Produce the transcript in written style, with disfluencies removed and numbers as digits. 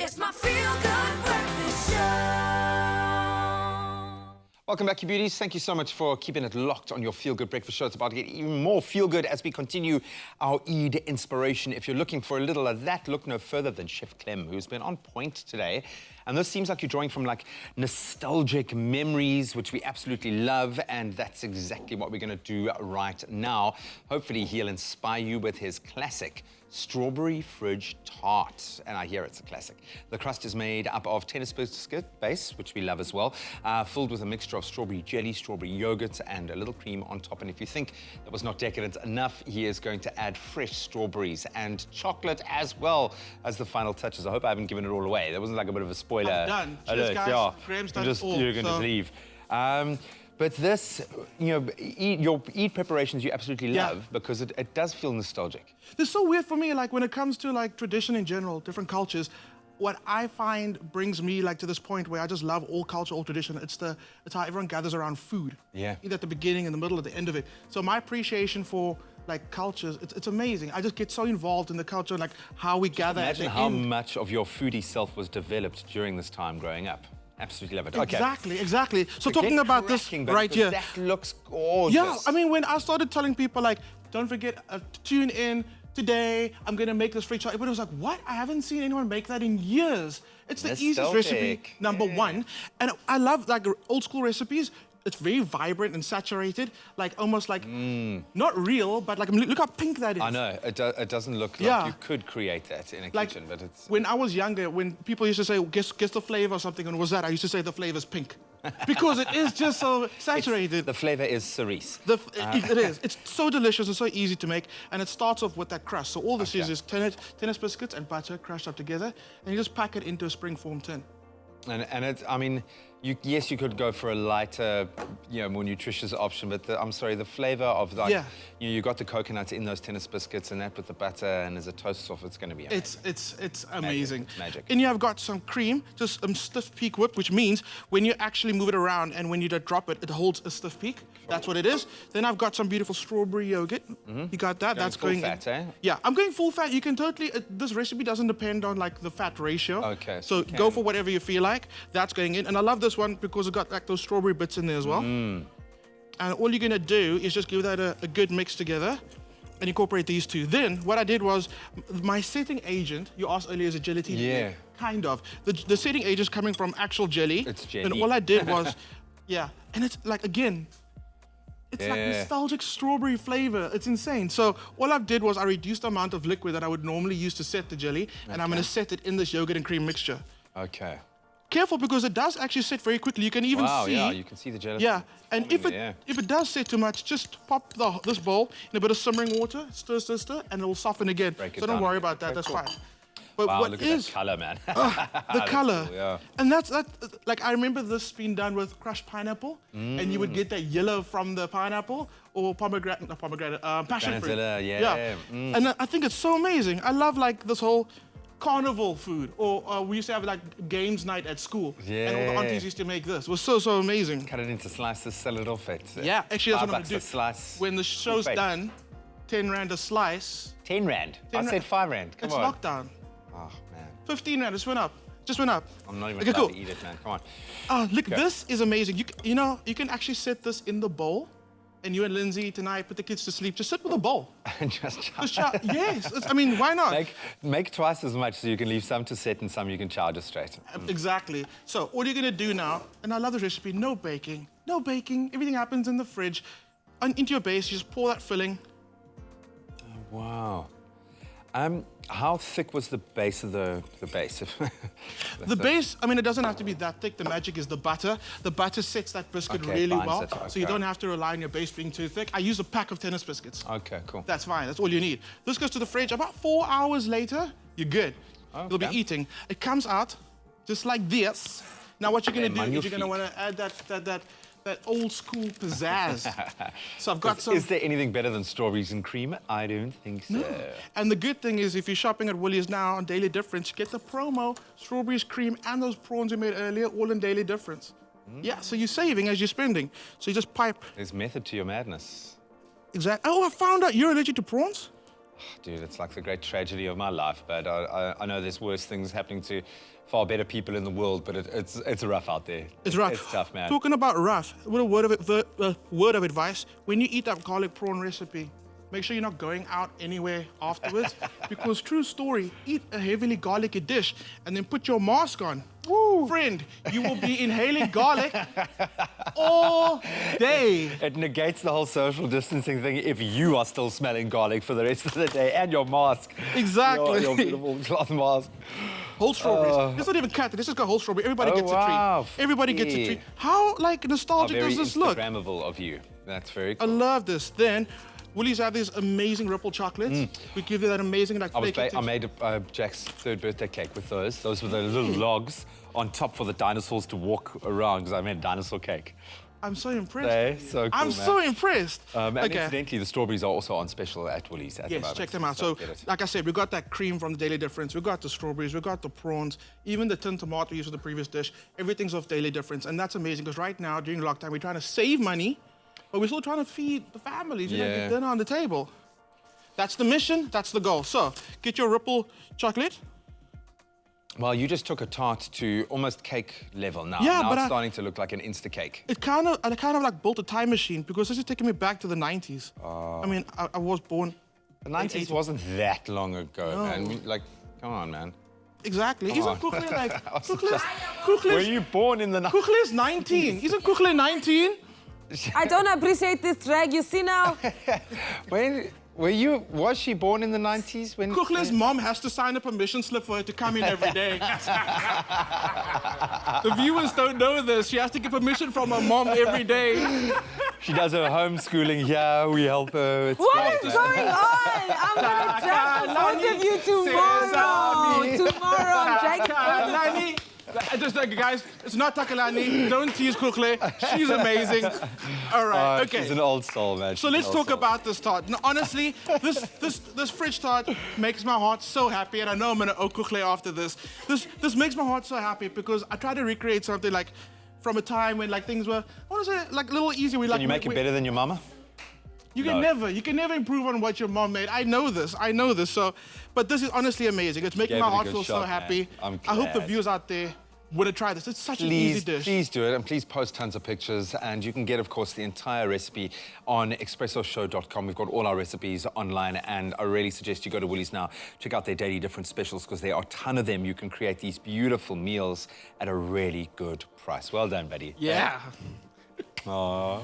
It's my feel-good breakfast show. Welcome back, you beauties. Thank you so much for keeping it locked on your Feel Good Breakfast Show. It's about to get even more feel good as we continue our Eid inspiration. If you're looking for a little of that, look no further than Chef Clem, who's been on point today. And this seems like you're drawing from like nostalgic memories, which we absolutely love. And that's exactly what we're going to do right now. Hopefully he'll inspire you with his classic strawberry fridge tart. And I hear it's a classic. The crust is made up of tennis biscuit base, which we love as well, filled with a mixture of strawberry jelly, strawberry yogurt, and a little cream on top. And if you think that was not decadent enough, he is going to add fresh strawberries and chocolate as well as the final touches. I hope I haven't given it all away. That wasn't like a bit of a spoiler. I'm done. Cheers, guys. Yeah. Graham's done just, all, you're going to leave. But this, your Eid preparations you absolutely love because it does feel nostalgic. It's so weird for me, like when it comes to like tradition in general, different cultures, what I find brings me like to this point where I just love all culture, all tradition. It's how everyone gathers around food. Yeah. Either at the beginning, in the middle, at the end of it. So my appreciation for like cultures, it's amazing. I just get so involved in the culture, like how we gather at the Imagine how end. much of your foodie self was developed during this time growing up. Absolutely love it. Okay. Exactly. So talking about this right here. That looks gorgeous. Yeah, I mean, when I started telling people, like, don't forget, tune in today, I'm gonna make this fridge tart. Everybody was like, what? I haven't seen anyone make that in years. It's the easiest recipe, number one. And I love, like, old school recipes. It's very vibrant and saturated, like almost like, not real, but like, look how pink that is. I know, it doesn't look like you could create that in a kitchen, but it's... When I was younger, when people used to say, guess the flavor or something, and was that, I used to say the flavor's pink. Because it is just so saturated. The flavor is cerise. It is. It's so delicious and so easy to make, and it starts off with that crust. So all this is tennis biscuits and butter crushed up together, and you just pack it into a springform tin. And it's, I mean, yes, you could go for a lighter, more nutritious option, but I'm sorry, the flavor of like, you got the coconut in those tennis biscuits and that with the butter and as a toast off, it's going to be amazing. It's amazing. Magic. And you have got some cream, just stiff peak whip, which means when you actually move it around and when you drop it, it holds a stiff peak. That's what it is. Then I've got some beautiful strawberry yogurt. You got that. That's going full fat, eh? Yeah, I'm going full fat. You can totally, this recipe doesn't depend on like the fat ratio. Okay. So go for whatever you feel like. That's going in. And I love this one because it got like those strawberry bits in there as well. And all you're gonna do is just give that a good mix together and incorporate these two. Then what I did was, my setting agent, you asked earlier, is it gelatine? Yeah. Kind of. The setting agent is coming from actual jelly. It's jelly. And all I did was, and it's like, again, it's like nostalgic strawberry flavor. It's insane. So all I did was I reduced the amount of liquid that I would normally use to set the jelly, and I'm gonna set it in this yogurt and cream mixture. Okay. Careful, because it does actually set very quickly. You can even see. Yeah, you can see the gelatin. Yeah, and if it does set too much, just pop this bowl in a bit of simmering water, stir, and it will soften again. So don't worry about that. That's fine. But what look is at that color, man. the color? Cool, yeah. And that's like, I remember this being done with crushed pineapple, and you would get that yellow from the pineapple or passion fruit. And I think it's so amazing. I love like this whole carnival food, or we used to have like games night at school, and all the aunties used to make this. It was so amazing. Cut it into slices, sell it off at actually that's what I'm gonna do. a slice. When the show's done, 10 rand a slice. 10 rand. I said 5 rand. Come on. It's lockdown. Oh man. 15 rand. Just went up. I'm not even allowed to eat it, man. Come on. Look, this is amazing. You know, you can actually set this in the bowl. And you and Lindsay tonight put the kids to sleep. Just sit with a bowl. And just chow. Yes. I mean, why not? Make twice as much so you can leave some to set and some you can chow just straight. Exactly. So all you're gonna do now, and I love this recipe, no baking. Everything happens in the fridge. Into your base, you just pour that filling. Oh, wow. How thick was the base of the base? The base, I mean, it doesn't have to be that thick. The magic is the butter. The butter sets that biscuit really well, so you don't have to rely on your base being too thick. I use a pack of tennis biscuits. Okay, cool. That's fine. That's all you need. This goes to the fridge. About 4 hours later, you're good. Okay. You'll be eating. It comes out just like this. Now, what you're going to do is you're going to want to add that old school pizzazz. So I've got some... Is there anything better than strawberries and cream? I don't think so. No. And the good thing is, if you're shopping at Woolies now on Daily Difference, get the promo, strawberries, cream, and those prawns you made earlier, all in Daily Difference. Yeah, so you're saving as you're spending. So you just pipe. There's method to your madness. Exactly. Oh, I found out you're allergic to prawns? Dude, it's like the great tragedy of my life, but I know there's worse things happening to far better people in the world, but it's rough out there. It's rough. It's tough, man. Talking about rough, with a word of advice, when you eat that garlic prawn recipe, make sure you're not going out anywhere afterwards, because true story, eat a heavily garlicky dish and then put your mask on. Woo. Friend, you will be inhaling garlic all day. It negates the whole social distancing thing if you are still smelling garlic for the rest of the day, and your mask. Exactly. Your beautiful cloth mask. Whole strawberries. It's not even cut. This has got whole strawberry. Everybody gets a treat. Everybody gets a treat. How like nostalgic does this look? Very Instagrammable of you. That's very I cool. love this. Then Woolies have these amazing ripple chocolates. We give you that amazing like flaky I made Jack's 3rd birthday cake with those. Those were the little logs on top for the dinosaurs to walk around, because I made a dinosaur cake. I'm so impressed. They're so cool, I'm man. so impressed. And incidentally, the strawberries are also on special at Woolies at the Yes, moment. check them out. So, like I said, we got that cream from the Daily Difference. We got the strawberries. We got the prawns. Even the tin tomato we used for the previous dish. Everything's of Daily Difference, and that's amazing because right now during lockdown we're trying to save money, but we're still trying to feed the families. You know, get dinner on the table. That's the mission. That's the goal. So, get your ripple chocolate. Well, you just took a tart to almost cake level now. Yeah, now but it's starting to look like an Insta cake. I kind of like built a time machine because this is taking me back to the 90s. I mean, I was born. The 90s wasn't that long ago, man. Like, come on, man. Exactly. Isn't Kukle like Were you born in the 90s? Kukle is 19. Isn't Kukle 19? I don't appreciate this drag, you see now? Was she born in the 90s? When Kukle's mom has to sign a permission slip for her to come in every day. The viewers don't know this. She has to get permission from her mom every day. She does her homeschooling here, we help her. It's What great, is going on? I'm gonna drag both of you tomorrow. Tomorrow, I'm dragging Takalani. Just like, guys, it's not Takalani. Don't tease Kukle. She's amazing. All right, okay. She's an old soul, man. So let's talk about this tart. Now, honestly, this fridge tart makes my heart so happy, and I know I'm gonna owe Kukle after this. This makes my heart so happy because I try to recreate something like from a time when like things were, I want to say, like a little easier. Can you make it better than your mama? You can never improve on what your mom made. I know this. So, but this is honestly amazing. It's making my heart feel so happy. I hope the viewers out there would have tried this. It's such an easy dish. Please do it, and please post tons of pictures. And you can get, of course, the entire recipe on expressoshow.com. We've got all our recipes online, and I really suggest you go to Woolies now. Check out their Daily Different specials, because there are a ton of them. You can create these beautiful meals at a really good price. Well done, buddy. Yeah. Aww.